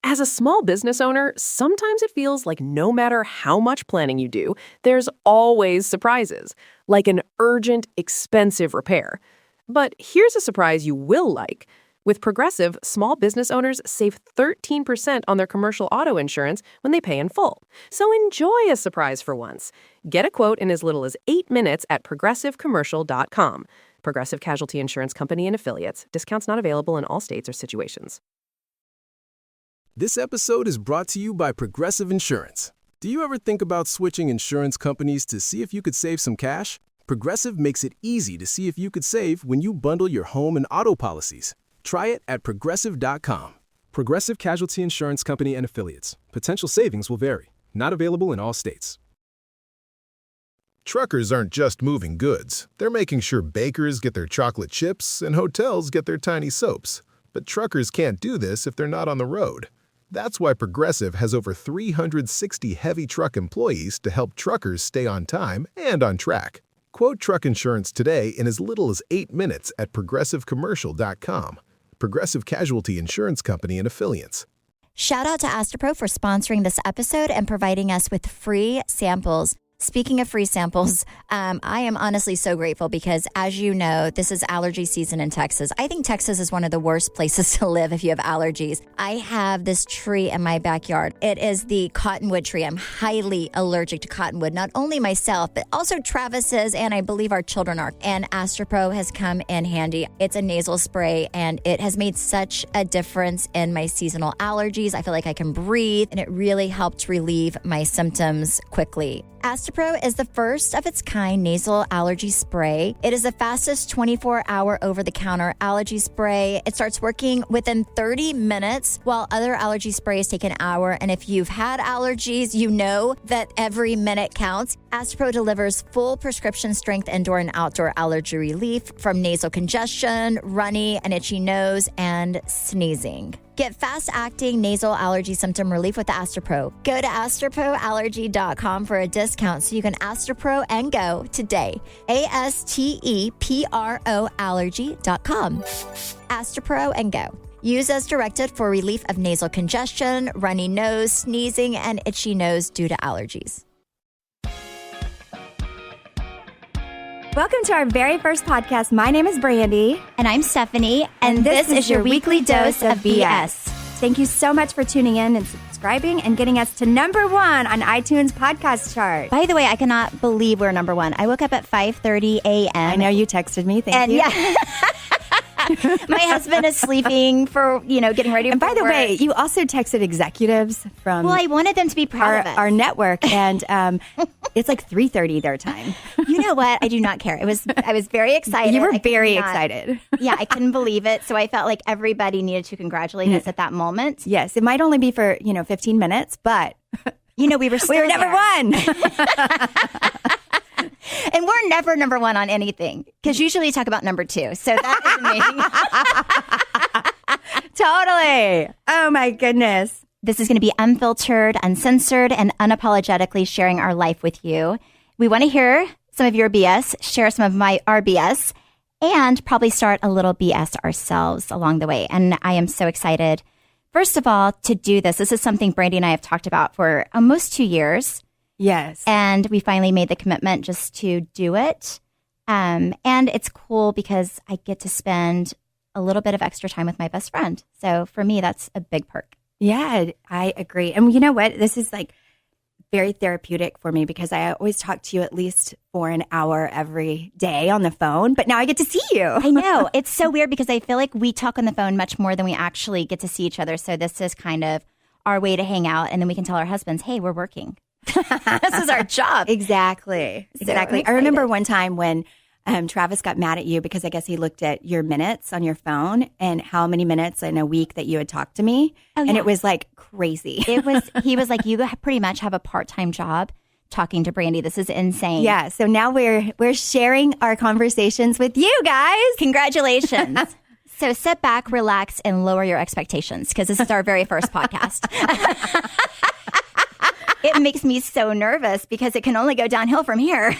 As a small business owner, sometimes it feels like no matter how much planning you do, there's always surprises, like an urgent, expensive repair. But here's a surprise you will like. With Progressive, small business owners save 13% on their commercial auto insurance when they pay in full. So enjoy a surprise for once. Get a quote in as little as 8 minutes at progressivecommercial.com. Progressive Casualty Insurance Company and Affiliates. Discounts not available in all states or situations. This episode is brought to you by Progressive Insurance. Do you ever think about switching insurance companies to see if you could save some cash? Progressive makes it easy to see if you could save when you bundle your home and auto policies. Try it at progressive.com. Progressive Casualty Insurance Company and Affiliates. Potential savings will vary. Not available in all states. Truckers aren't just moving goods. They're making sure bakers get their chocolate chips and hotels get their tiny soaps. But truckers can't do this if they're not on the road. That's why Progressive has over 360 heavy truck employees to help truckers stay on time and on track. Quote truck insurance today in as little as 8 minutes at progressivecommercial.com. Progressive Casualty Insurance Company and Affiliates. Shout out to Astropro for sponsoring this episode and providing us with free samples. Speaking of free samples, I am honestly so grateful because, as you know, this is allergy season in Texas. I think Texas is one of the worst places to live if you have allergies. I have this tree in my backyard. It is the cottonwood tree. I'm highly allergic to cottonwood, not only myself, but also Travis is, and I believe our children are. And Astropro has come in handy. It's a nasal spray, and it has made such a difference in my seasonal allergies. I feel like I can breathe, and it really helped relieve my symptoms quickly. Astropro is the first of its kind nasal allergy spray. It is the fastest 24-hour over-the-counter allergy spray. It starts working within 30 minutes, while other allergy sprays take an hour. And if you've had allergies, you know that every minute counts. Astropro delivers full prescription strength indoor and outdoor allergy relief from nasal congestion, runny and itchy nose, and sneezing. Get fast-acting nasal allergy symptom relief with Astropro. Go to astroproallergy.com for a discount so you can Astropro and go today. ASTEPRO allergy.com. Astropro and go. Use as directed for relief of nasal congestion, runny nose, sneezing, and itchy nose due to allergies. Welcome to our very first podcast. My name is Brandi. And I'm Stephanie. And this is your weekly dose of BS. Thank you so much for tuning in and subscribing and getting us to #1 on iTunes podcast chart. By the way, I cannot believe we're #1. I woke up at 5:30 a.m. I know you texted me. Thank you. Yeah. My husband is sleeping for, getting ready for And by the work. way, you also texted executives from Well, I wanted them to be proud of us. our network, and it's like 3:30 their time. You know what? I do not care. I was very excited. You were I very could not- excited. Yeah, I couldn't believe it. So I felt like everybody needed to congratulate us at that moment. Yes, it might only be for 15 minutes, but We were still we were #1. And we're never #1 on anything because usually we talk about #2. So that is amazing. Totally. Oh my goodness. This is going to be unfiltered, uncensored, and unapologetically sharing our life with you. We want to hear some of your BS, share some of our BS, and probably start a little BS ourselves along the way. And I am so excited, first of all, to do this. This is something Brandi and I have talked about for almost 2 years. Yes. And we finally made the commitment just to do it. And it's cool because I get to spend a little bit of extra time with my best friend. So for me, that's a big perk. Yeah, I agree. And you know what? This is like very therapeutic for me because I always talk to you at least for an hour every day on the phone. But now I get to see you. I know. It's so weird because I feel like we talk on the phone much more than we actually get to see each other. So this is kind of our way to hang out. And then we can tell our husbands, hey, we're working. This is our job. Exactly. Exactly. I remember one time when Travis got mad at you because I guess he looked at your minutes on your phone and how many minutes in a week that you had talked to me. Oh, yeah. And it was like crazy. He was like, you pretty much have a part-time job talking to Brandi. This is insane. Yeah. So now we're sharing our conversations with you guys. Congratulations. So sit back, relax, and lower your expectations because this is our very first podcast. It makes me so nervous because it can only go downhill from here.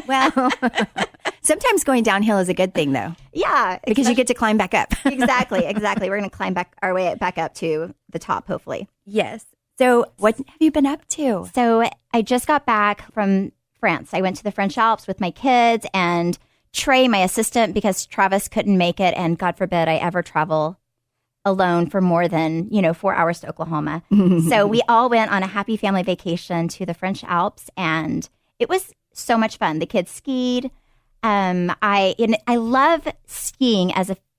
Well, sometimes going downhill is a good thing, though. Yeah. Because you get to climb back up. Exactly. We're going to climb back our way back up to the top, hopefully. Yes. So what have you been up to? So I just got back from France. I went to the French Alps with my kids and Trey, my assistant, because Travis couldn't make it. And God forbid I ever travel alone for more than, 4 hours to Oklahoma. So we all went on a happy family vacation to the French Alps and it was so much fun. The kids skied. I love skiing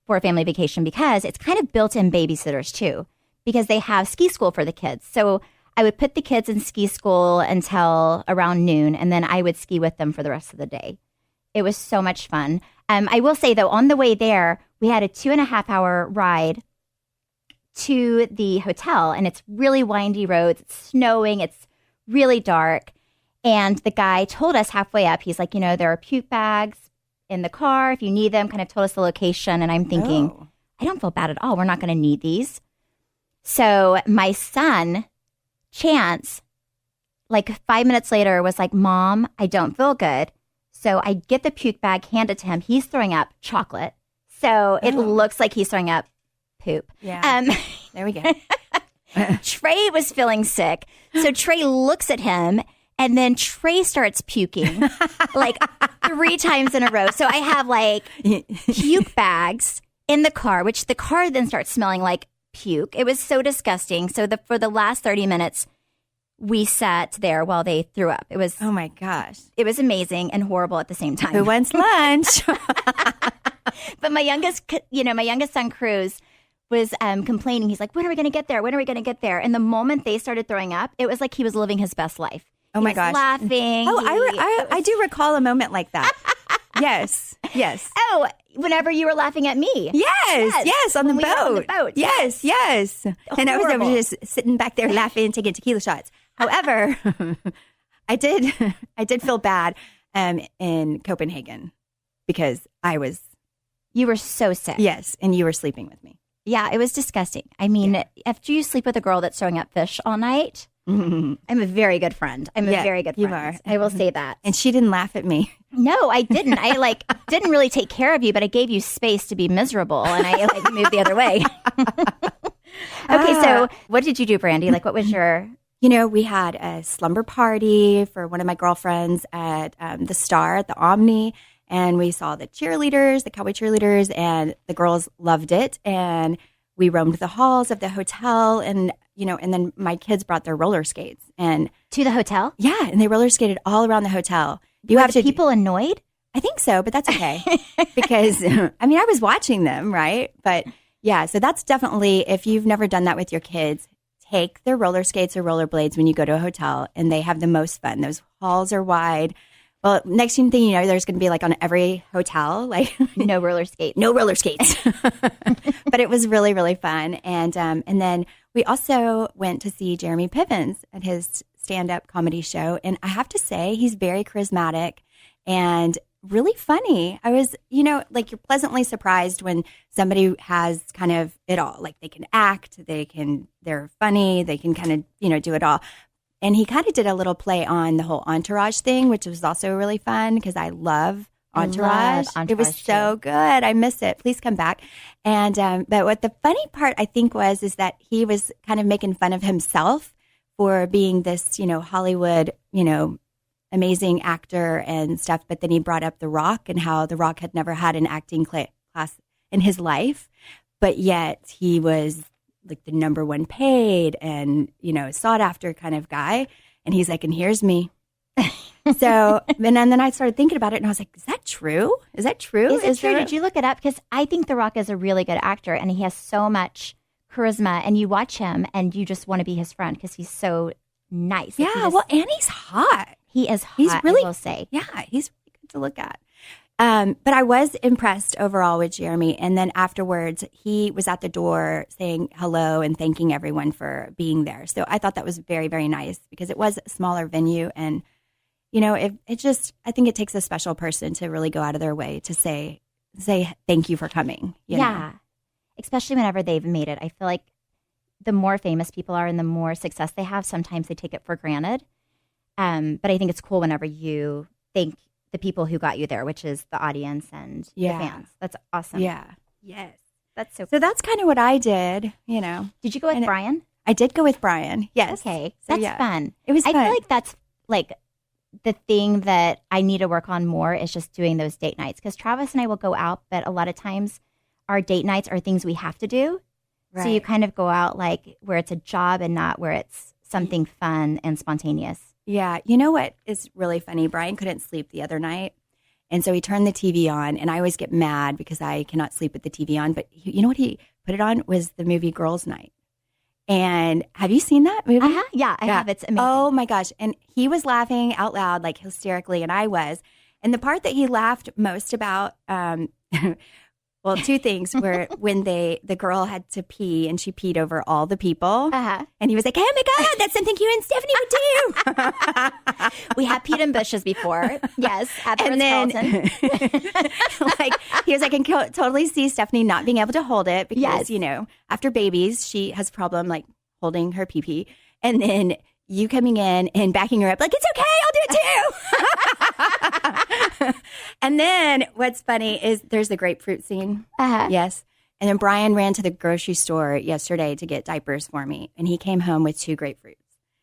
for a family vacation because it's kind of built-in babysitters too, because they have ski school for the kids. So I would put the kids in ski school until around noon, and then I would ski with them for the rest of the day. It was so much fun. I will say, though, on the way there, we had a 2.5-hour ride to the hotel, and it's really windy roads. It's snowing. It's really dark. And the guy told us halfway up, he's like, there are puke bags in the car if you need them, kind of told us the location. And I'm thinking, I don't feel bad at all. We're not going to need these. So my son, Chance, like 5 minutes later was like, Mom, I don't feel good. So I get the puke bag, hand it to him. He's throwing up chocolate. So it looks like he's throwing up poop. Yeah. There we go. Trey was feeling sick. So Trey looks at him and then Trey starts puking like 3 times in a row. So I have like puke bags in the car, which the car then starts smelling like puke. It was so disgusting. So for the last 30 minutes, we sat there while they threw up. It was Oh my gosh. It was amazing and horrible at the same time. Who wants lunch? But my youngest son, Cruz, was complaining. He's like, when are we going to get there? When are we going to get there? And the moment they started throwing up, it was like he was living his best life. Oh my gosh. Laughing. Oh, I do recall a moment like that. Yes. Oh, whenever you were laughing at me. Yes, on the When we were on the boat. boat. Yes. And I was Horrible. just sitting back there laughing, taking tequila shots. However, I did feel bad in Copenhagen because I was. You were so sick. Yes, and you were sleeping with me. Yeah, it was disgusting. I mean, after you sleep with a girl that's throwing up fish all night, I'm a very good friend. I'm a very good friend. You are. I will say that. And she didn't laugh at me. No, I didn't. I didn't really take care of you, but I gave you space to be miserable, and I moved the other way. Okay, so what did you do, Brandi? What was your? We had a slumber party for one of my girlfriends at the Star at the Omni, and we saw the cheerleaders, the cowboy cheerleaders, and the girls loved it. And we roamed the halls of the hotel, and and then my kids brought their roller skates and To the hotel? yeah, and they roller skated all around the hotel. Were the people annoyed? I think so, but that's okay because I was watching them, right? But yeah, so that's definitely, if you've never done that with your kids, take their roller skates or rollerblades when you go to a hotel, and they have the most fun. Those halls are wide. Well, next thing you know, there's going to be on every hotel, No roller skates. no roller skates. But it was really, really fun. And then we also went to see Jeremy Piven's at his stand-up comedy show. And I have to say, he's very charismatic and really funny. I was, you're pleasantly surprised when somebody has kind of it all. They can act, they're funny, they can kind of, do it all. And he kind of did a little play on the whole Entourage thing, which was also really fun because I love Entourage. It was so good. I miss it. Please come back. And but what the funny part I think is that he was kind of making fun of himself for being this, Hollywood, amazing actor and stuff. But then he brought up The Rock and how The Rock had never had an acting class in his life, but yet he was the number one paid and, sought after kind of guy. And he's like, and here's me. So, and then I started thinking about it and I was like, is that true? Is that true? Is it true? Did you look it up? Because I think The Rock is a really good actor and he has so much charisma, and you watch him and you just want to be his friend because he's so nice. Yeah, and he's hot. He is hot, He's really, I will say. Yeah, he's really good to look at. But I was impressed overall with Jeremy. And then afterwards, he was at the door saying hello and thanking everyone for being there. So I thought that was very, very nice because it was a smaller venue. And, I think it takes a special person to really go out of their way to say thank you for coming. You know? Especially whenever they've made it. I feel like the more famous people are and the more success they have, sometimes they take it for granted. But I think it's cool whenever you thank the people who got you there, which is the audience and the fans. That's awesome. Yeah. Yes. That's so So that's kind of what I did, you know. Did you go with And Brian? I did go with Brian. Yes. Okay. So, That's yeah. fun. It was I fun. feel like that's like the thing that I need to work on more is just doing those date nights. Because Travis and I will go out, but a lot of times our date nights are things we have to do. So you kind of go out like where it's a job and not where it's something fun and spontaneous. Yeah. You know what is really funny? Brian couldn't sleep the other night. And so he turned the TV on, and I always get mad because I cannot sleep with the TV on. But you know what he put it on was the movie Girls Night. And have you seen that movie? Yeah, I have. It's amazing. Oh my gosh. And he was laughing out loud, like hysterically, and I was. And the part that he laughed most about, well, two things were when the girl had to pee and she peed over all the people. And he was like, oh my God, that's something you and Stephanie would do. We have peed in bushes before. Yes, at And then, like, he was like, I can totally see Stephanie not being able to hold it because, Yes. you know, after babies, she has a problem like holding her pee-pee. And then you coming in and backing her up, like, it's okay, I'll do it too. And then what's funny is there's the grapefruit scene. Yes. And then Brian ran to the grocery store yesterday to get diapers for me. And he came home with 2 grapefruits.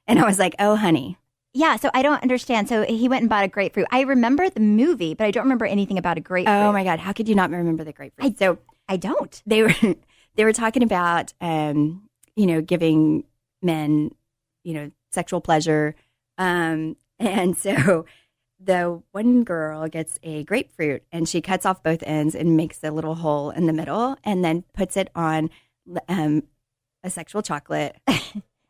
And I was like, oh, honey. Yeah, so I don't understand. So he went and bought a grapefruit. I remember the movie, but I don't remember anything about a grapefruit. Oh my God. How could you not remember the grapefruit? I don't. They were talking about, you know, giving men, you know, sexual pleasure. And so the one girl gets a grapefruit and she cuts off both ends and makes a little hole in the middle and then puts it on a sexual chocolate.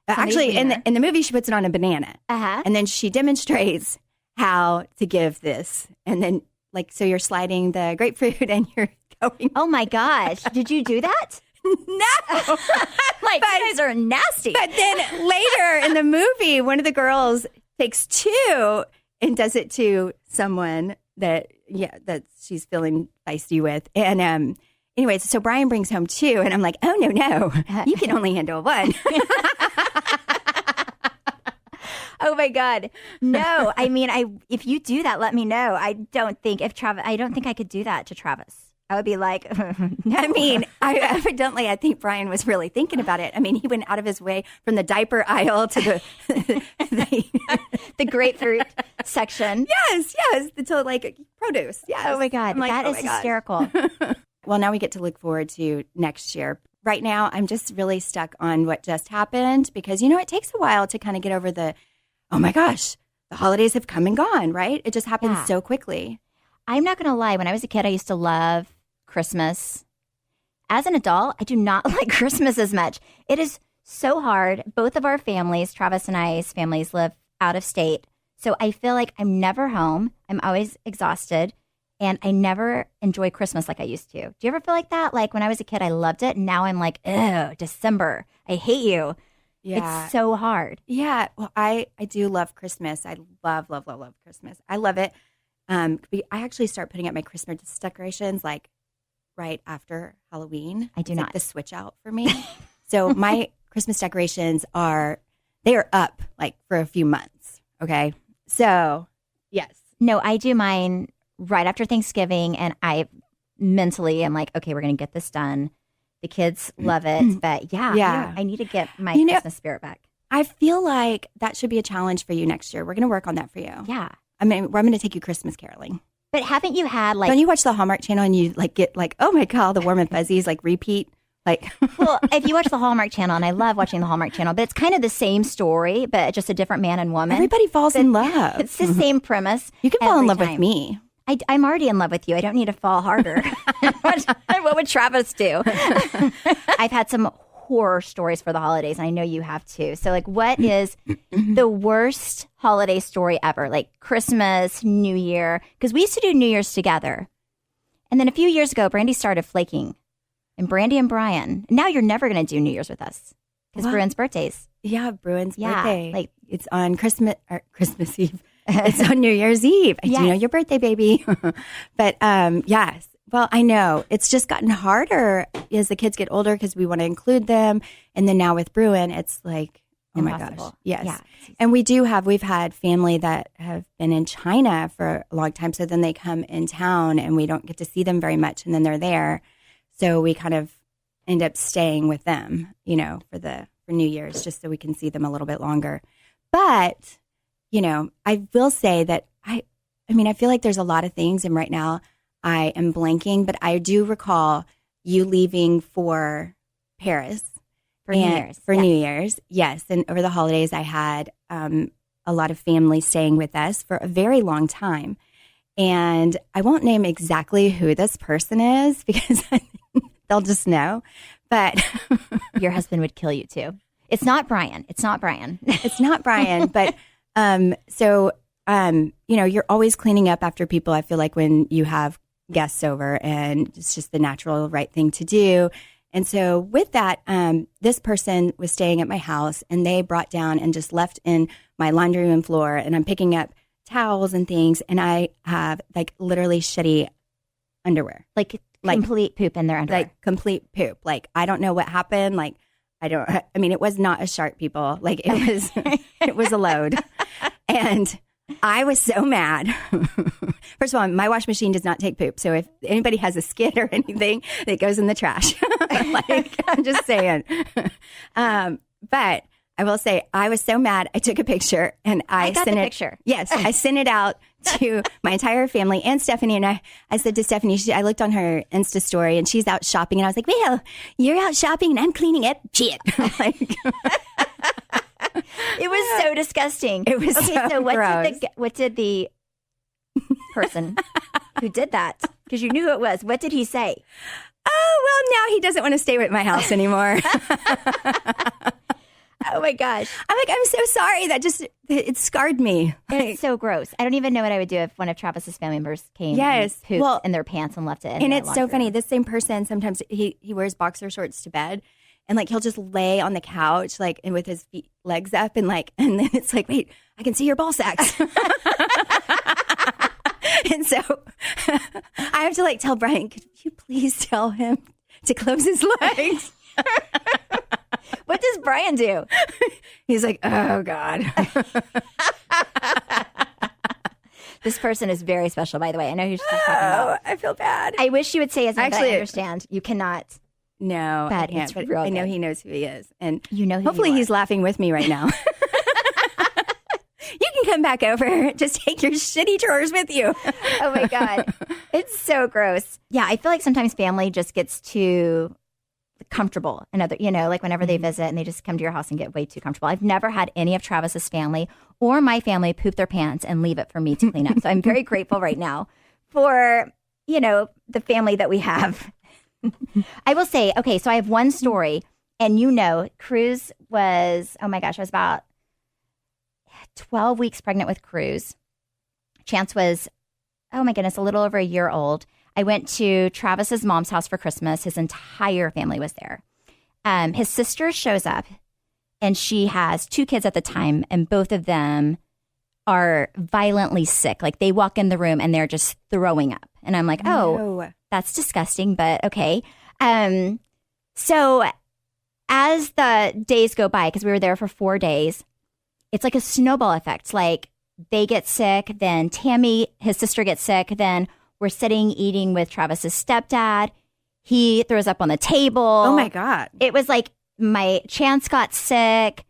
Actually, in the movie, she puts it on a banana. And then she demonstrates how to give this. And then, like, so you're sliding the grapefruit and you're going. Oh my gosh. Did you do that? No. Like, you guys are nasty. But then later in the movie, one of the girls takes 2 and does it to someone that she's feeling feisty with. And anyways, so Brian brings home 2, and I'm like, oh, no, you can only handle 1. Oh my God. No, I mean, if you do that, let me know. I don't think I could do that to Travis. I would be like, no. I mean, evidently, I think Brian was really thinking about it. I mean, he went out of his way from the diaper aisle to the grapefruit section. Yes, to like produce. Yes. Oh my God, like, that is hysterical. Well, now we get to look forward to next year. Right now, I'm just really stuck on what just happened because, you know, it takes a while to kind of get over the, oh my gosh, the holidays have come and gone, right? It just happens so quickly. I'm not going to lie. When I was a kid, I used to love Christmas. As an adult, I do not like Christmas as much. It is so hard. Both of our families, Travis and I's families, live out of state. So I feel like I'm never home. I'm always exhausted. And I never enjoy Christmas like I used to. Do you ever feel like that? Like when I was a kid, I loved it. And now I'm like, ew, December. I hate you. Yeah. It's so hard. Yeah. Well, I do love Christmas. I love Christmas. I love it. I actually start putting up my Christmas decorations like right after Halloween. I do It's not. like the switch out for me. So my Christmas decorations are up like for a few months. Okay. So yes. No, I do mine right after Thanksgiving, and I mentally am like, okay, we're going to get this done. The kids love it, but I need to get my Christmas spirit back. I feel like that should be a challenge for you next year. We're going to work on that for you. Yeah. I mean, I'm going to take you Christmas caroling. But haven't you had like... Don't you watch the Hallmark Channel and you like get like, oh my God, the Warm and Fuzzies like repeat? Like, well, if you watch the Hallmark Channel, and I love watching the Hallmark Channel, but it's kind of the same story, but just a different man and woman. Everybody falls in love. It's the same premise. You can fall in love time. with me. I'm already in love with you. I don't need to fall harder. What would Travis do? I've had some horror stories for the holidays, and I know you have too. So, like, what is the worst holiday story ever? Like Christmas, New Year? Because we used to do New Year's together. And then a few years ago, Brandi started flaking. And Brandi and Brian. Now you're never going to do New Year's with us because Bruin's birthday's. Yeah, Bruin's birthday. Like it's on Christmas Eve. It's on New Year's Eve. I do know your birthday, baby. But yes. Well, I know. It's just gotten harder as the kids get older because we want to include them. And then now with Bruin, it's like, oh impossible. My gosh. Yes. Yeah. And we've had family that have been in China for a long time. So then they come in town and we don't get to see them very much. And then they're there. So we kind of end up staying with them, for New Year's, just so we can see them a little bit longer. But, I will say that I feel like there's a lot of things, and right now I am blanking, but I do recall you leaving for Paris. For New Year's. For New Year's, yes. And over the holidays, I had a lot of family staying with us for a very long time. And I won't name exactly who this person is because they'll just know. But your husband would kill you too. It's not Brian. It's not Brian. But you're always cleaning up after people. I feel like when you have guests over, and it's just the natural right thing to do. And so with that, this person was staying at my house, and they brought down and just left in my laundry room floor, and I'm picking up towels and things, and I have like literally shitty underwear. Like complete poop in their underwear. Like complete poop. Like, I don't know what happened. Like, it was not a shark, people. Like, it was a load. And I was so mad. First of all, my wash machine does not take poop. So if anybody has a skid or anything, it goes in the trash. I'm just saying. But I will say, I was so mad. I took a picture and I got sent the it. Picture. Yes, I sent it out to my entire family and Stephanie. And I said to Stephanie, I looked on her Insta story and she's out shopping. And I was like, well, you're out shopping and I'm cleaning up shit. It was so disgusting. It was so gross. What did the person who did that, because you knew who it was, what did he say? Oh, well, now he doesn't want to stay at my house anymore. Oh my gosh. I'm like, I'm so sorry. It scarred me. It's so gross. I don't even know what I would do if one of Travis's family members came and pooped in their pants and left it in and their it's laundry so funny. This same person, sometimes he wears boxer shorts to bed. And like, he'll just lay on the couch, like, and with his legs up and then it's like, wait, I can see your ball sacks. And so I have to like tell Brian, could you please tell him to close his legs? What does Brian do? He's like, oh God. This person is very special, by the way. I know who she's talking about. I feel bad. I wish you would say his name, but I understand. You cannot. No, Bad. I can't, It's but real I know good. he knows who he is. And You know who hopefully you are. he's laughing with me right now. You can come back over. Just take your shitty drawers with you. Oh my God. It's so gross. Yeah, I feel like sometimes family just gets too comfortable. Like whenever they visit and they just come to your house and get way too comfortable. I've never had any of Travis's family or my family poop their pants and leave it for me to clean up. So I'm very grateful right now for, the family that we have. I will say, okay, so I have one story, and Cruz was, oh my gosh, I was about 12 weeks pregnant with Cruz. Chance was, oh my goodness, a little over a year old. I went to Travis's mom's house for Christmas. His entire family was there. His sister shows up, and she has 2 kids at the time, and both of them are violently sick. Like, they walk in the room and they're just throwing up. And I'm like, oh, that's disgusting, but okay. So as the days go by, because we were there for 4 days, it's like a snowball effect. Like, they get sick, then Tammy, his sister, gets sick, then we're sitting eating with Travis's stepdad. He throws up on the table. Oh my God. It was like my Chance got sick.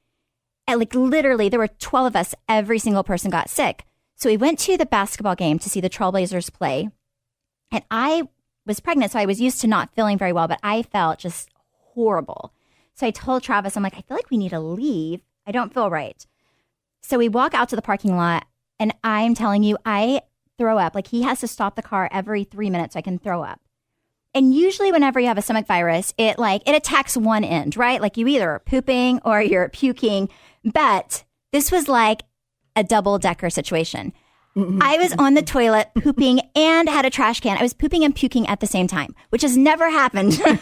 And like literally there were 12 of us. Every single person got sick. So we went to the basketball game to see the Trailblazers play. And I was pregnant, so I was used to not feeling very well, but I felt just horrible. So I told Travis, I'm like, I feel like we need to leave. I don't feel right. So we walk out to the parking lot, and I'm telling you, I throw up. Like, he has to stop the car every 3 minutes so I can throw up. And usually whenever you have a stomach virus, it attacks one end, right? Like, you either are pooping or you're puking. But this was like a double-decker situation. I was on the toilet pooping and had a trash can. I was pooping and puking at the same time, which has never happened. And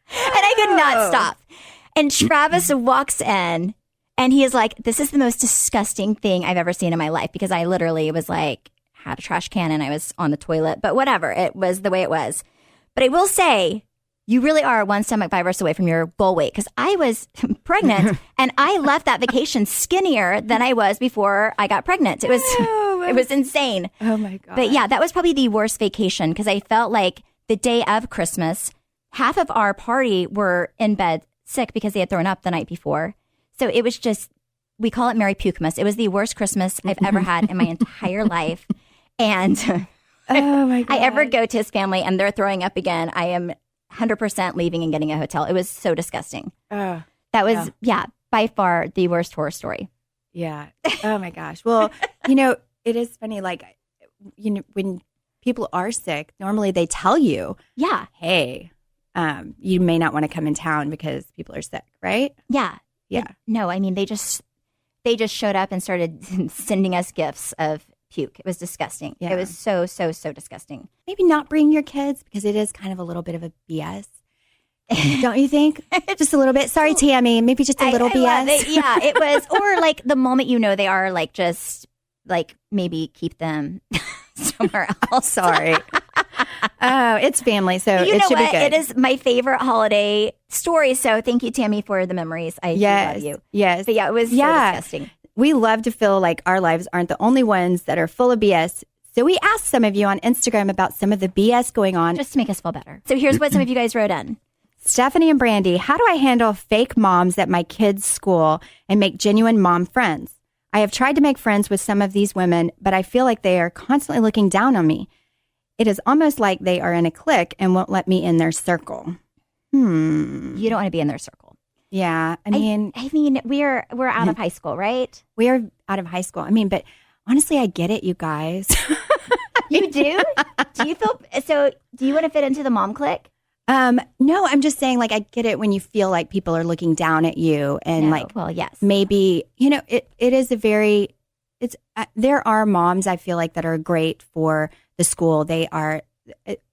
I could not stop. And Travis walks in, and he is like, this is the most disgusting thing I've ever seen in my life, because I literally was like, had a trash can and I was on the toilet. But whatever, it was the way it was. But I will say, you really are one stomach virus away from your goal weight, because I was pregnant and I left that vacation skinnier than I was before I got pregnant. It was insane. Oh my God. But yeah, that was probably the worst vacation, because I felt like the day of Christmas, half of our party were in bed sick because they had thrown up the night before. So it was just, we call it Merry Pukemas. It was the worst Christmas I've ever had in my entire life. And Oh my God. I ever go to his family and they're throwing up again, I am 100% leaving and getting a hotel. It was so disgusting. That was, by far the worst horror story. Yeah. Oh my gosh. Well, it is funny. Like, when people are sick, normally they tell you, Yeah. hey, you may not want to come in town because people are sick, right? Yeah. Yeah. No, I mean, they just showed up and started sending us gifts of puke. It was disgusting. Yeah. It was so, so, so disgusting. Maybe not bring your kids because it is kind of a little bit of a BS. Don't you think? Just a little bit. Sorry, Tammy. Maybe just a little I BS. love it. Yeah, it was. Or like the moment they are like just like maybe keep them somewhere else. Sorry. Oh, it's family, so You it know should what? be good. It is my favorite holiday story. So thank you, Tammy, for the memories. I do love you. Yes. But yeah, it was so disgusting. We love to feel like our lives aren't the only ones that are full of BS. So we asked some of you on Instagram about some of the BS going on. Just to make us feel better. So here's what some of you guys wrote in. Stephanie and Brandi, how do I handle fake moms at my kids' school and make genuine mom friends? I have tried to make friends with some of these women, but I feel like they are constantly looking down on me. It is almost like they are in a clique and won't let me in their circle. You don't want to be in their circle. Yeah. I mean, we're out of high school, right? we are out of high school. I mean, but honestly, I get it, you guys. You do? Do you feel so? Do you want to fit into the mom clique? No, I'm just saying, like, I get it when you feel like people are looking down at you and No. Well, yes. maybe, it is there are moms I feel like that are great for the school. They are,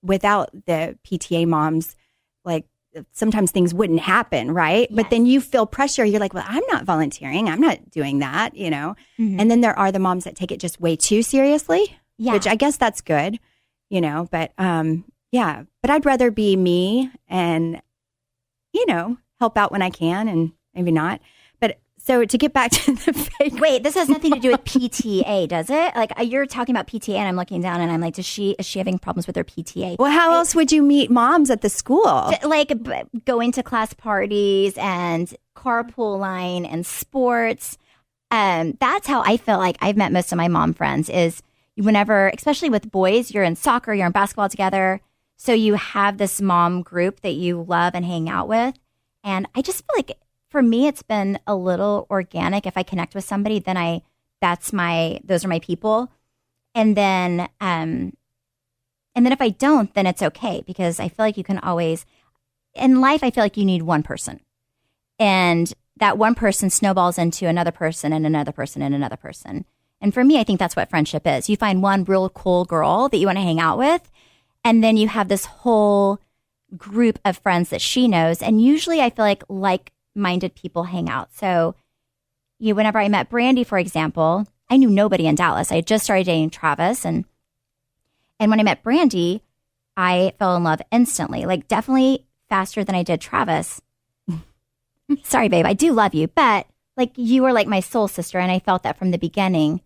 without the PTA moms, like sometimes things wouldn't happen, right? Yes. But then you feel pressure. You're like, well, I'm not volunteering. I'm not doing that, Mhm. And then there are the moms that take it just way too seriously, Yeah. which I guess that's good, but yeah, but I'd rather be me and, help out when I can and maybe not. But so to get back to the fake. Wait, this has nothing to do with PTA, does it? Like you're talking about PTA, and I'm looking down, and I'm like, is she having problems with her PTA? Well, how else would you meet moms at the school? Like going to class parties and carpool line and sports. That's how I feel like I've met most of my mom friends is whenever, especially with boys, you're in soccer, you're in basketball together. So you have this mom group that you love and hang out with. And I just feel like for me, it's been a little organic. If I connect with somebody, then those are my people. And then if I don't, then it's okay because I feel like you can always, in life, I feel like you need one person. And that one person snowballs into another person and another person and another person. And for me, I think that's what friendship is. You find one real cool girl that you want to hang out with, and then you have this whole group of friends that she knows. And usually I feel like-minded people hang out. So whenever I met Brandi, for example, I knew nobody in Dallas. I had just started dating Travis. And when I met Brandi, I fell in love instantly, like definitely faster than I did Travis. Sorry, babe, I do love you. But like you were like my soul sister. And I felt that from the beginning.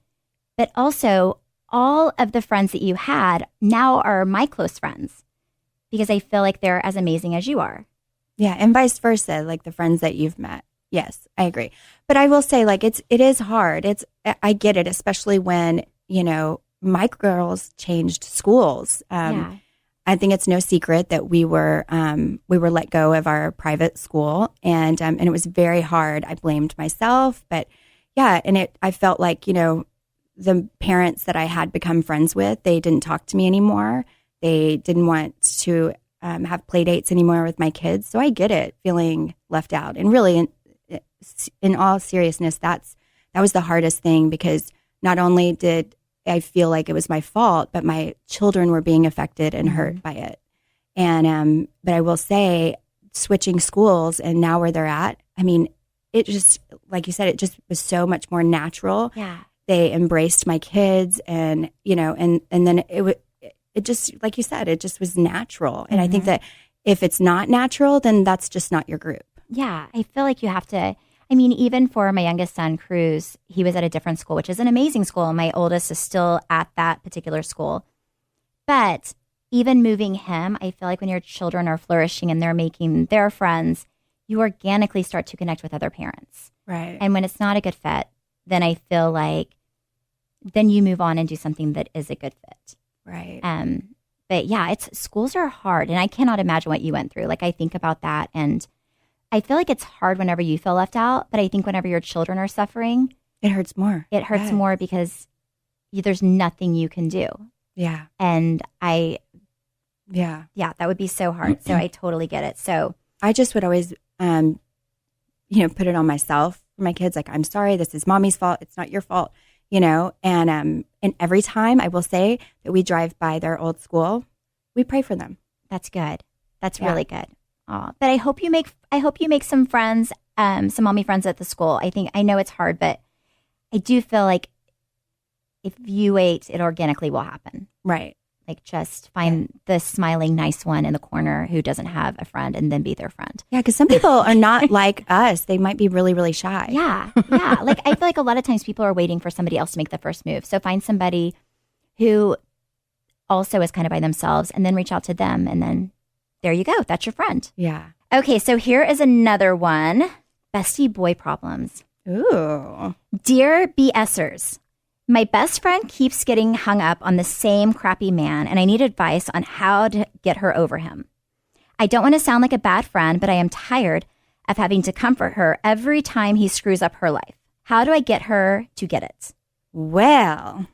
But also all of the friends that you had now are my close friends because I feel like they're as amazing as you are. Yeah, and vice versa, like the friends that you've met. Yes, I agree. But I will say, like, it is hard. I get it, especially when, my girls changed schools. Yeah. I think it's no secret that we were let go of our private school, and it was very hard. I blamed myself, but yeah, and I felt like, the parents that I had become friends with, they didn't talk to me anymore. They didn't want to have play dates anymore with my kids. So I get it, feeling left out. And really, in all seriousness, that was the hardest thing because not only did I feel like it was my fault, but my children were being affected and hurt by it. And but I will say, switching schools and now where they're at, I mean, it just, like you said, it just was so much more natural. Yeah. They embraced my kids and, and then it just, like you said, it just was natural. And I think that if it's not natural, then that's just not your group. Yeah. I feel like you have to, even for my youngest son, Cruz, he was at a different school, which is an amazing school. My oldest is still at that particular school. But even moving him, I feel like when your children are flourishing and they're making their friends, you organically start to connect with other parents. Right. And when it's not a good fit, then I feel like then you move on and do something that is a good fit. Right. But yeah, schools are hard, and I cannot imagine what you went through. Like, I think about that, and I feel like it's hard whenever you feel left out, but I think whenever your children are suffering, it hurts more. It hurts more because there's nothing you can do. Yeah. And yeah, that would be so hard. So I totally get it. So I just would always, put it on myself for my kids. Like, I'm sorry, this is mommy's fault. It's not your fault, and every time I will say that we drive by their old school, we pray for them. That's good. That's really good. But I hope you make some friends, some mommy friends at the school. I know it's hard, but I do feel like if you wait, it organically will happen. Right. Like, just find the smiling, nice one in the corner who doesn't have a friend and then be their friend. Yeah, because some people are not like us. They might be really, really shy. Yeah. Like, I feel like a lot of times people are waiting for somebody else to make the first move. So find somebody who also is kind of by themselves and then reach out to them. And then there you go. That's your friend. Yeah. Okay, so here is another one. Bestie boy problems. Ooh. Dear BSers, my best friend keeps getting hung up on the same crappy man, and I need advice on how to get her over him. I don't want to sound like a bad friend, but I am tired of having to comfort her every time he screws up her life. How do I get her to get it? Well,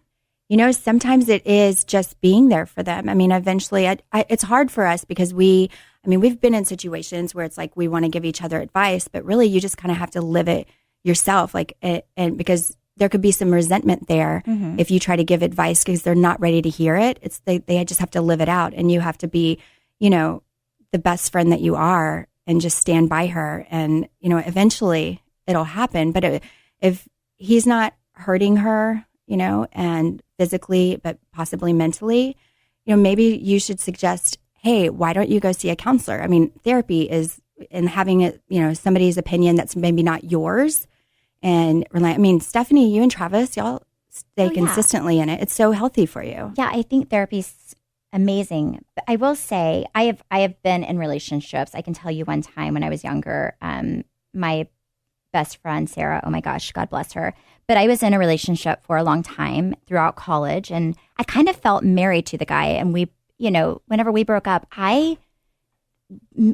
sometimes it is just being there for them. I mean, eventually it's hard for us because we've been in situations where it's like we want to give each other advice, but really you just kind of have to live it yourself. And because there could be some resentment there if you try to give advice because they're not ready to hear it. They just have to live it out, and you have to be, the best friend that you are and just stand by her. And, eventually it'll happen. But if he's not hurting her, and physically, but possibly mentally, maybe you should suggest, hey, why don't you go see a counselor? I mean, therapy is, and having it, somebody's opinion that's maybe not yours. And Stephanie, you and Travis, y'all stay consistently in it. It's so healthy for you. Yeah, I think therapy's amazing. But I will say, I have been in relationships. I can tell you one time when I was younger, my best friend, Sarah, oh my gosh, God bless her. But I was in a relationship for a long time throughout college, and I kind of felt married to the guy. And we, whenever we broke up, I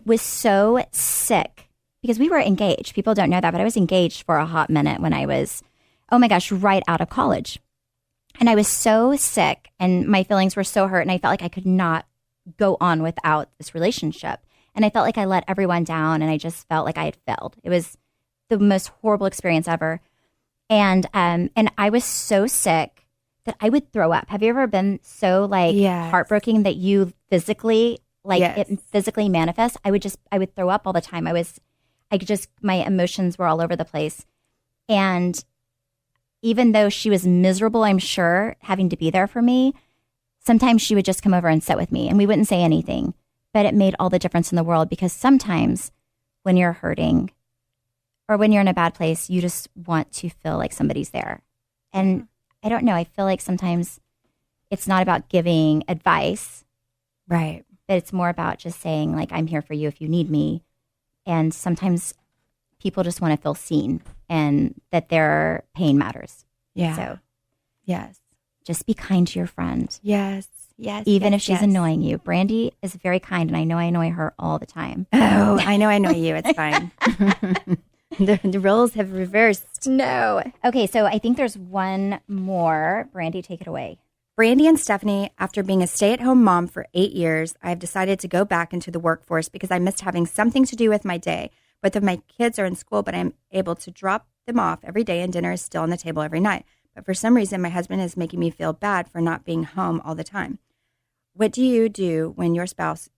was so sick because we were engaged. People don't know that, but I was engaged for a hot minute when I was, oh my gosh, right out of college. And I was so sick and my feelings were so hurt, and I felt like I could not go on without this relationship. And I felt like I let everyone down, and I just felt like I had failed. It was the most horrible experience ever. And I was so sick that I would throw up. Have you ever been so heartbroken that you physically, it physically manifests? I would throw up all the time. My emotions were all over the place. And even though she was miserable, I'm sure, having to be there for me, sometimes she would just come over and sit with me and we wouldn't say anything. But it made all the difference in the world, because sometimes when you're hurting or when you're in a bad place, you just want to feel like somebody's there. And I don't know, I feel like sometimes it's not about giving advice. Right. But it's more about just saying, like, I'm here for you if you need me. And sometimes people just want to feel seen and that their pain matters. Yeah. So, yes. Just be kind to your friend. Yes. Yes. Even if she's annoying you. Brandi is very kind, and I know I annoy her all the time. Oh, I know I annoy you. It's fine. The roles have reversed. No. Okay, so I think there's one more. Brandi, take it away. Brandi and Stephanie, after being a stay-at-home mom for 8 years, I've decided to go back into the workforce because I missed having something to do with my day. Both of my kids are in school, but I'm able to drop them off every day, and dinner is still on the table every night. But for some reason, my husband is making me feel bad for not being home all the time. What do you do when your spouse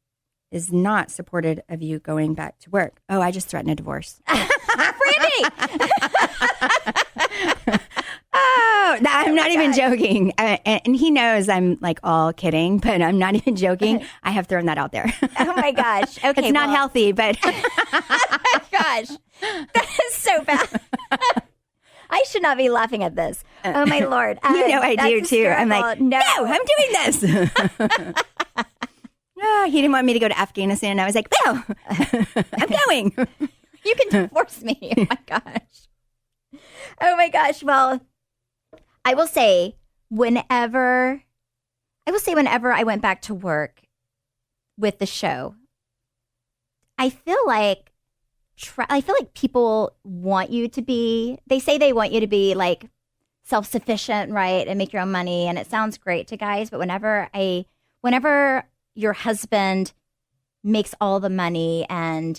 is not supportive of you going back to work? Oh, I just threatened a divorce. Brandi! Oh, I'm not even joking. And he knows I'm like all kidding, but I'm not even joking. I have thrown that out there. Oh my gosh. Okay. It's not healthy, but. Oh my gosh. That is so bad. I should not be laughing at this. Oh my Lord. I do too. Hysterical. I'm like, no, I'm doing this. Oh, he didn't want me to go to Afghanistan. And I was like, well, I'm going. You can divorce me. Oh my gosh. Oh my gosh. Well, I will say whenever I went back to work with the show, I feel like people want you to be, they say they want you to be like self-sufficient, right? And make your own money. And it sounds great to guys. But whenever your husband makes all the money and,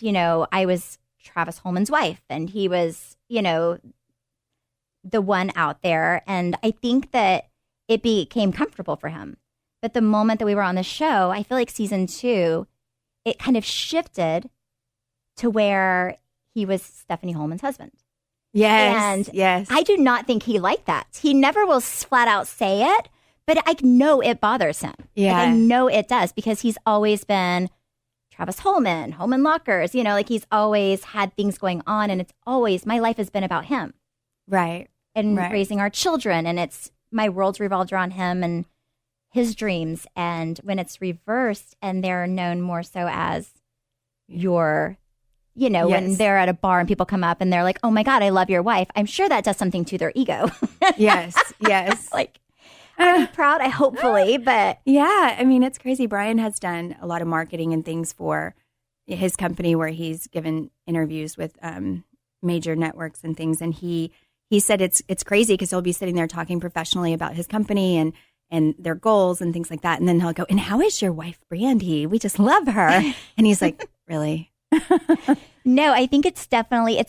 I was Travis Holman's wife and he was, the one out there. And I think that it became comfortable for him. But the moment that we were on the show, I feel like season 2, it kind of shifted to where he was Stephanie Holman's husband. Yes. And yes. I do not think he liked that. He never will flat out say it, but I know it bothers him. Yeah. Like, I know it does because he's always been Travis Holman Lockers, he's always had things going on and it's always, my life has been about him. Right. And raising our children. And my world's revolved around him and his dreams. And when it's reversed and they're known more so as your, when they're at a bar and people come up and they're like, oh my God, I love your wife. I'm sure that does something to their ego. Yes. Like, I'm proud, hopefully, but. Yeah. I mean, it's crazy. Brian has done a lot of marketing and things for his company where he's given interviews with major networks and things. And he said it's crazy because he'll be sitting there talking professionally about his company and their goals and things like that. And then he'll go, and how is your wife, Brandi? We just love her. And he's like, really? No, I think it's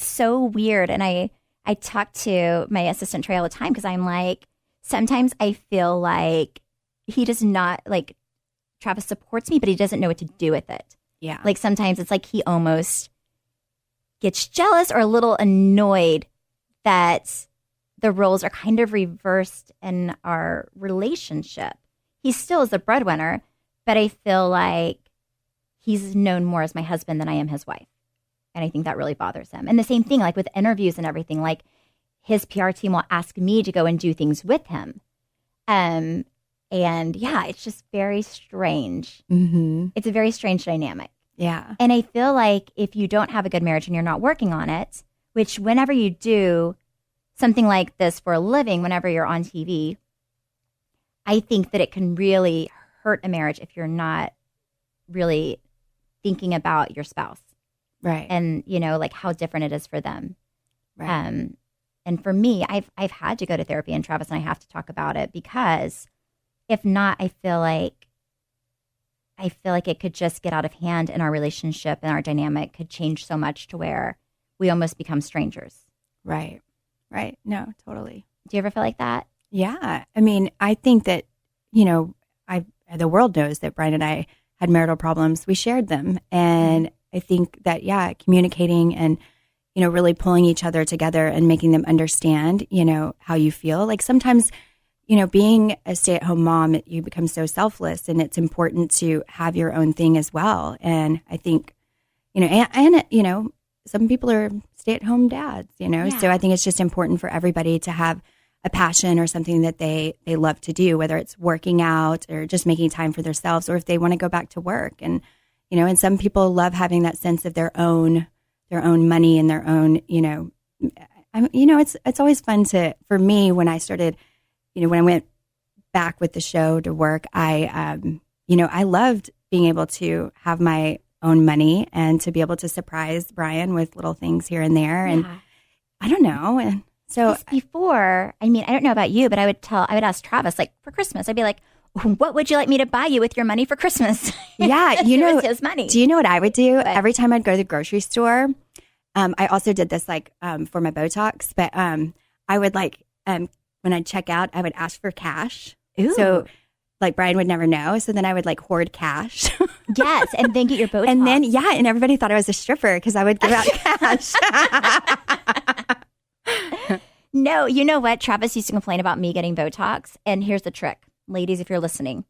so weird. And I talk to my assistant Trey all the time because I'm like, sometimes I feel like he does not, like, Travis supports me, but he doesn't know what to do with it. Yeah. Like sometimes it's like he almost gets jealous or a little annoyed that the roles are kind of reversed in our relationship. He still is the breadwinner, but I feel like he's known more as my husband than I am his wife. And I think that really bothers him. And the same thing, like with interviews and everything, like his PR team will ask me to go and do things with him. And yeah, it's just very strange. Mm-hmm. It's a very strange dynamic. Yeah. And I feel like if you don't have a good marriage and you're not working on it, which whenever you do something like this for a living, whenever you're on TV, I think that it can really hurt a marriage if you're not really thinking about your spouse. Right. And, like how different it is for them. Right. And for me, I've had to go to therapy, and Travis and I have to talk about it because if not, I feel like it could just get out of hand in our relationship, and our dynamic could change so much to where we almost become strangers. Right. Right. No, totally. Do you ever feel like that? Yeah. I mean, I think that, the world knows that Brian and I had marital problems. We shared them. And I think that, communicating and, really pulling each other together and making them understand, how you feel. Like sometimes, being a stay-at-home mom, you become so selfless, and it's important to have your own thing as well. And I think, some people are stay-at-home dads, so I think it's just important for everybody to have a passion or something that they love to do, whether it's working out or just making time for themselves, or if they want to go back to work. And, and some people love having that sense of their own money and their own, it's always fun for me when I started, when I went back with the show to work, I loved being able to have my own money and to be able to surprise Brian with little things here and there. And I don't know. And so before, I don't know about you, but I would ask Travis, like for Christmas, I'd be like, what would you like me to buy you with your money for Christmas? Yeah. It was his money. Do you know what I would do? But every time I'd go to the grocery store, I also did this for my Botox, but I would when I'd check out, I would ask for cash. Ooh. So Brian would never know. So then I would hoard cash. Yes. And then get your Botox. And then, and everybody thought I was a stripper because I would give out cash. No, you know what? Travis used to complain about me getting Botox. And here's the trick. Ladies, if you're listening.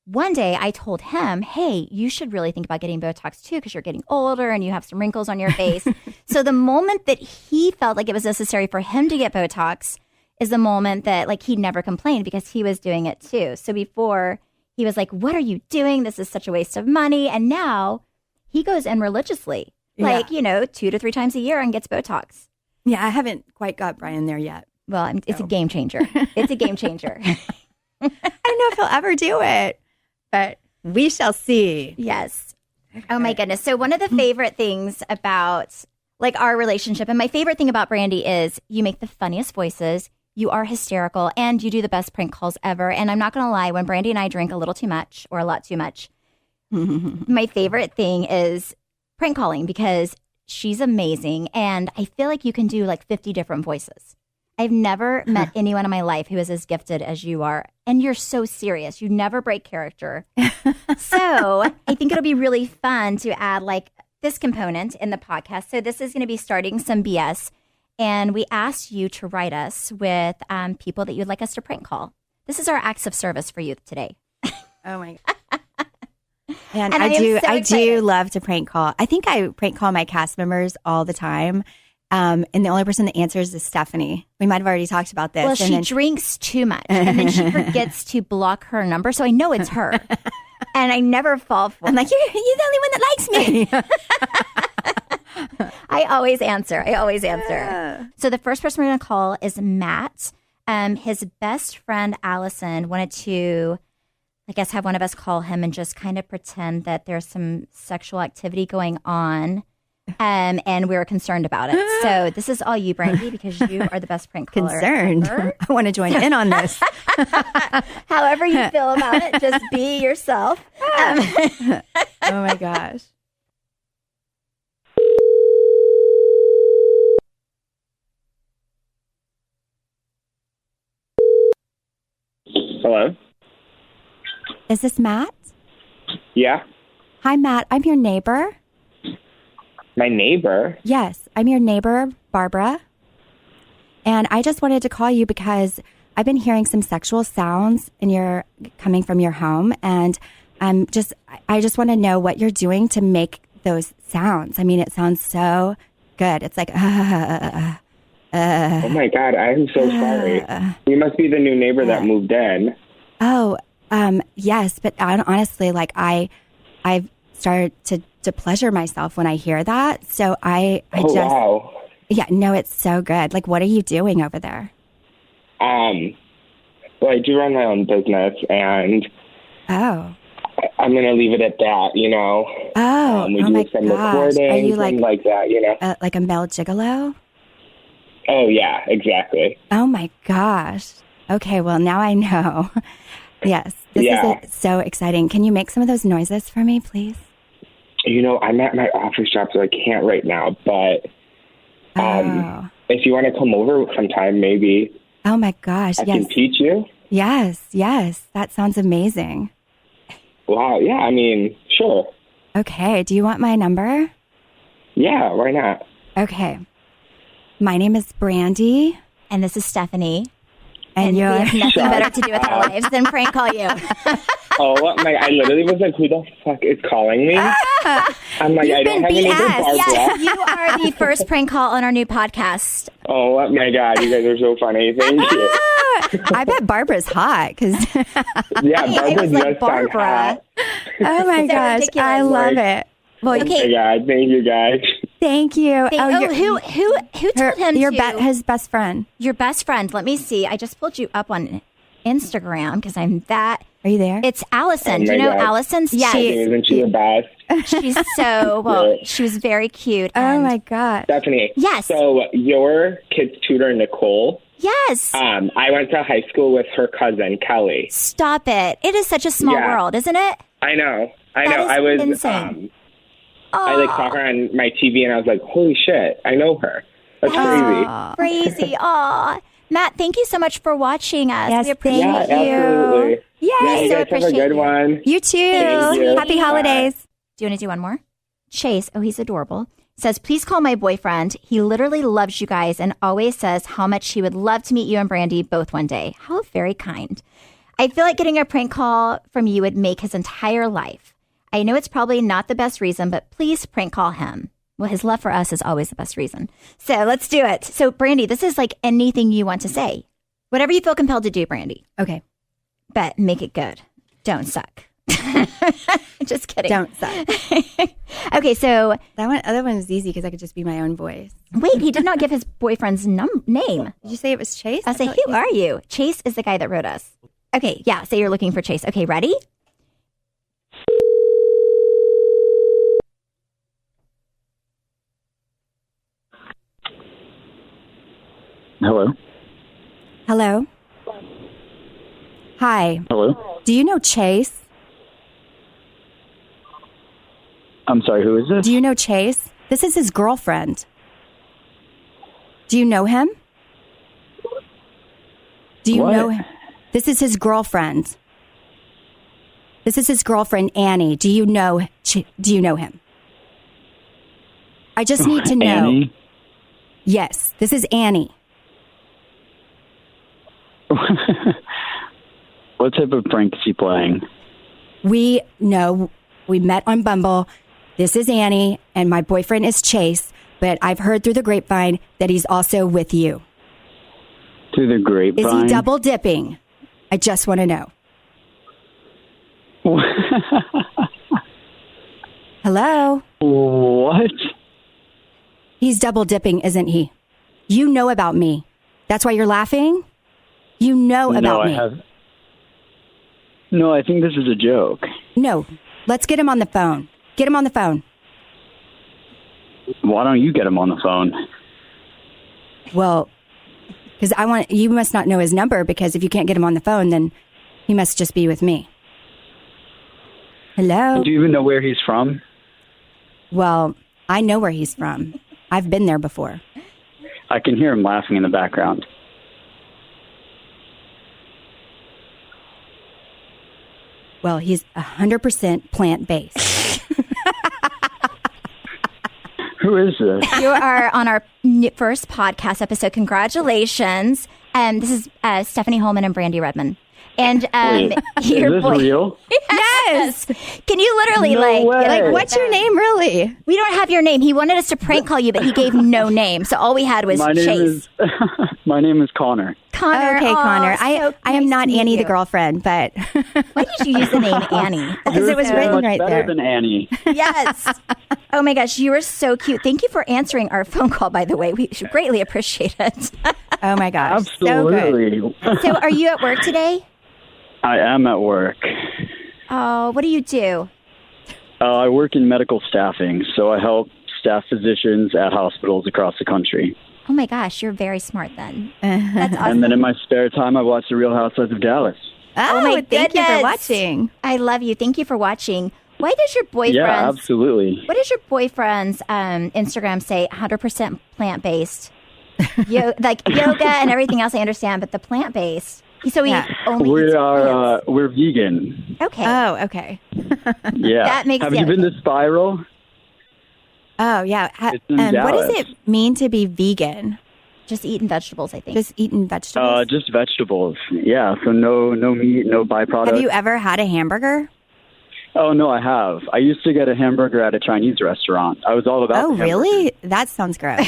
One day I told him, hey, you should really think about getting Botox too because you're getting older and you have some wrinkles on your face. So the moment that he felt like it was necessary for him to get Botox is the moment that he never complained because he was doing it too. So before he was like, what are you doing? This is such a waste of money. And now he goes in religiously, like, 2 to 3 times a year and gets Botox. Yeah, I haven't quite got Brian there yet. Well, it's a game changer. It's a game changer. I don't know if he'll ever do it, but we shall see. Yes. Oh my goodness. So one of the favorite things about like our relationship, and my favorite thing about Brandi is you make the funniest voices, you are hysterical, and you do the best prank calls ever. And I'm not going to lie, when Brandi and I drink a little too much or a lot too much, my favorite thing is prank calling because she's amazing. And I feel like you can do like 50 different voices. I've never met anyone in my life who is as gifted as you are. And you're so serious. You never break character. So I think it'll be really fun to add like this component in the podcast. So this is going to be starting some BS. And we asked you to write us with people that you'd like us to prank call. This is our acts of service for you today. Oh my God. And I I do love to prank call. I think I prank call my cast members all the time. And the only person that answers is Stephanie. We might have already talked about this. Well, she drinks too much and then she forgets to block her number. So I know it's her. And I never fall for it. I'm like, you're the only one that likes me. I always answer. So the first person we're going to call is Matt. His best friend, Allison, wanted to, I guess, have one of us call him and just kind of pretend that there's some sexual activity going on. And we were concerned about it. So this is all you, Brandi, because you are the best prank caller. Concerned. Ever. I want to join in on this. However you feel about it, just be yourself. Oh my gosh. Hello? Is this Matt? Yeah? Hi, Matt. I'm your neighbor. My neighbor? Yes, I'm your neighbor, Barbara. And I just wanted to call you because I've been hearing some sexual sounds coming from your home. And I just want to know what you're doing to make those sounds. I mean, it sounds so good. It's like, oh my God, I'm so sorry. You must be the new neighbor that moved in. Oh, yes. But honestly, like I've started to pleasure myself when I hear that. So Wow. Yeah, no, it's so good. Like, what are you doing over there? Well, I do run my own business, and Oh. I'm going to leave it at that, Oh, we oh do my some gosh. recording, Are you like that, like a male gigolo? Oh, yeah, exactly. Oh my gosh. Okay, well, now I know. Yes, this is so exciting. Can you make some of those noises for me, please? I'm at my office job, so I can't right now, but if you want to come over sometime, maybe. Oh my gosh, I yes. can teach you. Yes, that sounds amazing. Wow, yeah, I mean, sure. Okay, do you want my number? Yeah, why not? Okay. My name is Brandi. And this is Stephanie. And we you're have nothing better to do with our lives than prank call you. I literally was like, who the fuck is calling me? I'm like, I don't have any good Barbara. Yes, you are the first prank call on our new podcast. Oh my God, you guys are so funny. Thank you. I bet Barbara's hot because yeah, I Barbara was does like, sound Barbara. hot. oh my So gosh, ridiculous. I love it. Well, Oh my God, thank you guys. thank you. Who told him his best friend? Your best friend. Let me see. I just pulled you up on Instagram because I'm that. Are you there? It's Allison. Oh Do you my know God. Allison? Yes. Isn't she the best? She's so, well, she was very cute. Oh and- my God. Stephanie. Yes. So your kid's tutor, Nicole, Yes. I went to high school with her cousin, Kelly. Stop it. It is such a small Yeah. world, isn't it? I know. That is I was insane. I saw her on my TV and I was like, holy shit, I know her. That's crazy. Crazy. Aw. Matt, thank you so much for watching us. Yes, We appreciate thank Yeah, you. absolutely. Yay. Yeah, you so guys have a appreciate good you. one. You too. Thank you. Happy holidays. Do you want to do one more? Chase, oh, he's adorable, says, please call my boyfriend. He literally loves you guys and always says how much he would love to meet you and Brandi both one day. How very kind. I feel like getting a prank call from you would make his entire life. I know it's probably not the best reason, but please prank call him. Well, his love for us is always the best reason. So let's do it. So, Brandi, this is like anything you want to say. Whatever you feel compelled to do, Brandi. Okay. But make it good. don't suck. Just kidding. Don't suck. Okay, so Other one is easy because I could just be my own voice. wait, he did not give his boyfriend's name. Did you say it was Chase? I say, who are you? Chase is the guy that wrote us. Okay, yeah, so you're looking for Chase. Okay, ready? Hello? Hello? Hi. Hello? Do you know Chase? I'm sorry, who is this? Do you know Chase? This is his girlfriend. Do you know him? Do you What? know him? This is his girlfriend. This is his girlfriend, Annie. Do you know him? I just need to know. Annie? Yes, this is Annie. What type of prank is he playing? We know. We met on Bumble. This is Annie, and my boyfriend is Chase, but I've heard through the grapevine that he's also with you. Through the grapevine? Is he double dipping? I just want to know. Hello? What? He's double dipping, isn't he? You know about me. That's why you're laughing? You know about me. No, I think this is a joke. No. Let's get him on the phone. Get him on the phone. Why don't you get him on the phone? Well, because you must not know his number, because if you can't get him on the phone, then he must just be with me. Hello? Do you even know where he's from? Well, I know where he's from. I've been there before. I can hear him laughing in the background. Well, he's 100% plant-based. Who is this? You are on our first podcast episode. Congratulations. This is Stephanie Holman and Brandi Redmond. And Wait, is your this real? Yes. Can you literally No way. What's your name, really? We don't have your name. He wanted us to prank call you, but he gave no name. So all we had was Chase. My name is Connor. Connor. Okay, Aw, Connor. so I am nice not to meet Annie the you. girlfriend, but Why did you use the name Annie? because it was You're written much right better there. than Annie. Yes. Oh my gosh, you were so cute. Thank you for answering our phone call, by the way. We should greatly appreciate it. Oh my gosh. So good. Absolutely. So are you at work today? I am at work. Oh, what do you do? I work in medical staffing, so I help staff physicians at hospitals across the country. Oh my gosh, you're very smart then. That's awesome. And then in my spare time, I watch The Real Housewives of Dallas. Oh, my thank you for goodness. watching. I love you. Thank you for watching. Why does your boyfriend's Yeah, absolutely. What does your boyfriend's Instagram say? 100% plant-based. Like yoga and everything else I understand, but the plant-based. So he only eats plants. We're vegan. Okay. Oh, okay. Yeah. That makes Have you sense. been to Spiral? Oh, yeah. It's in What does Dallas. it mean to be vegan? Just eating vegetables, I think. Just eating vegetables? Just vegetables. Yeah. So no meat, no byproducts. Have you ever had a hamburger? Oh no, I have. I used to get a hamburger at a Chinese restaurant. I was all about. Oh, the hamburger. really? That sounds gross.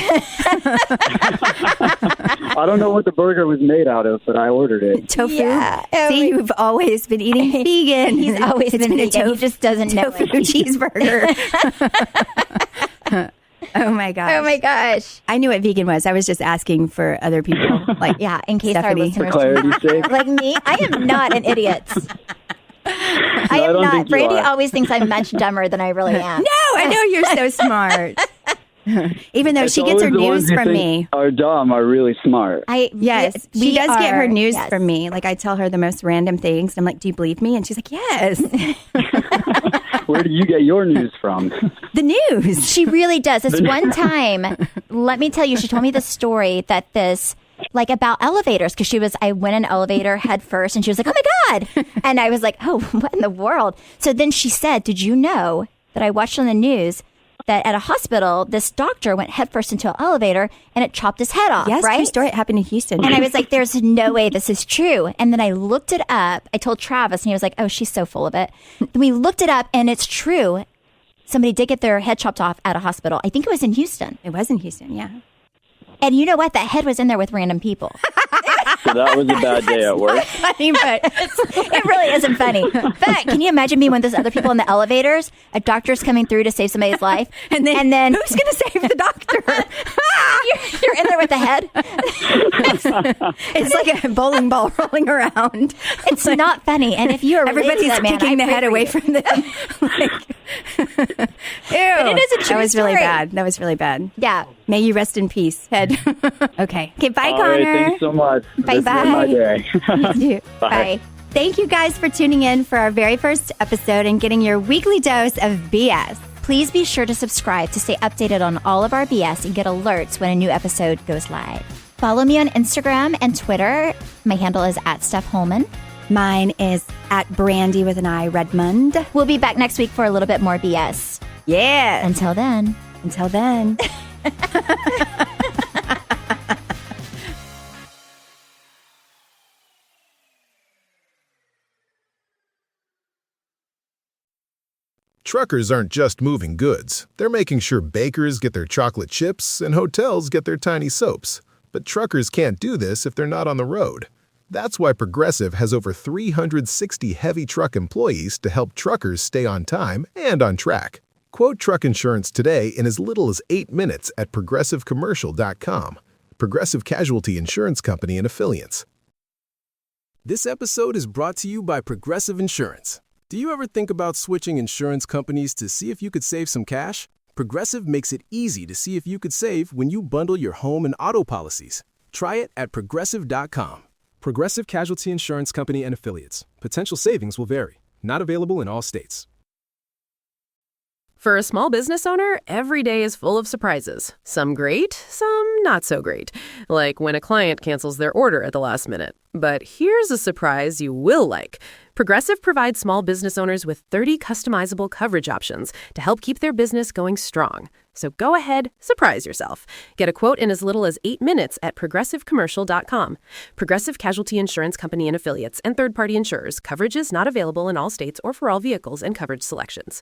I don't know what the burger was made out of, but I ordered it. Tofu? Yeah. See, you've always been eating vegan. He's always It's been a vegan. He just doesn't know tofu it. cheeseburger. Oh my gosh. Oh my gosh. I knew what vegan was. I was just asking for other people. Like, Yeah, in case Stephanie. our listeners For clarity's sake. like me, I am not an idiot. I I am don't not. think you Brandy are. always thinks I'm much dumber than I really am. no, I know you're so smart. Even though It's she gets her always the ones news you from think me. Are dumb are really smart. Yes, she we does get her are- news yes. from me. Like, I tell her the most random things. I'm like, do you believe me? And she's like, yes. Where do you get your news from? The news. She really does. This one time, let me tell you, she told me the story that this, like about elevators, because I went in an elevator head first and she was like, oh my God. And I was like, oh, what in the world? So then she said, did you know that I watched on the news that at a hospital, this doctor went headfirst into an elevator and it chopped his head off, Yes, right? true story. It happened in Houston. And I was like, there's no way this is true. And then I looked it up. I told Travis, and he was like, oh, she's so full of it. Then we looked it up, and it's true. Somebody did get their head chopped off at a hospital. I think it was in Houston. It was in Houston, yeah. And you know what? That head was in there with random people. So that was a bad day at work. Funny, but it really isn't funny. But can you imagine being one of those other people in the elevators? A doctor's coming through to save somebody's life, and then Who's going to save the doctor? you're in there with the head. It's like a bowling ball rolling around. It's not funny. And if you're Everybody's kicking the head away from them. Ew. But it is a true That was really story. bad. That was really bad. Yeah. May you rest in peace, head. Okay. Okay, bye, All Connor. right, thanks so much. Bye, This made my day. You too. Bye. Bye. Thank you guys for tuning in for our very first episode and getting your weekly dose of BS. Please be sure to subscribe to stay updated on all of our BS and get alerts when a new episode goes live. Follow me on Instagram and Twitter. My handle is @StephHolman. Mine is at Brandi with an I, Redmond. We'll be back next week for a little bit more BS. Yeah. Until then. Until then. Truckers aren't just moving goods. They're making sure bakers get their chocolate chips and hotels get their tiny soaps. But truckers can't do this if they're not on the road. That's why Progressive has over 360 heavy truck employees to help truckers stay on time and on track. Quote truck insurance today in as little as 8 minutes at progressivecommercial.com. Progressive Casualty Insurance Company and Affiliates. This episode is brought to you by Progressive Insurance. Do you ever think about switching insurance companies to see if you could save some cash? Progressive makes it easy to see if you could save when you bundle your home and auto policies. Try it at progressive.com. Progressive Casualty Insurance Company and Affiliates. Potential savings will vary. Not available in all states. For a small business owner, every day is full of surprises. Some great, some not so great. Like when a client cancels their order at the last minute. But here's a surprise you will like. Progressive provides small business owners with 30 customizable coverage options to help keep their business going strong. So go ahead, surprise yourself. Get a quote in as little as 8 minutes at progressivecommercial.com. Progressive Casualty Insurance Company and Affiliates and third-party insurers. Coverage is not available in all states or for all vehicles and coverage selections.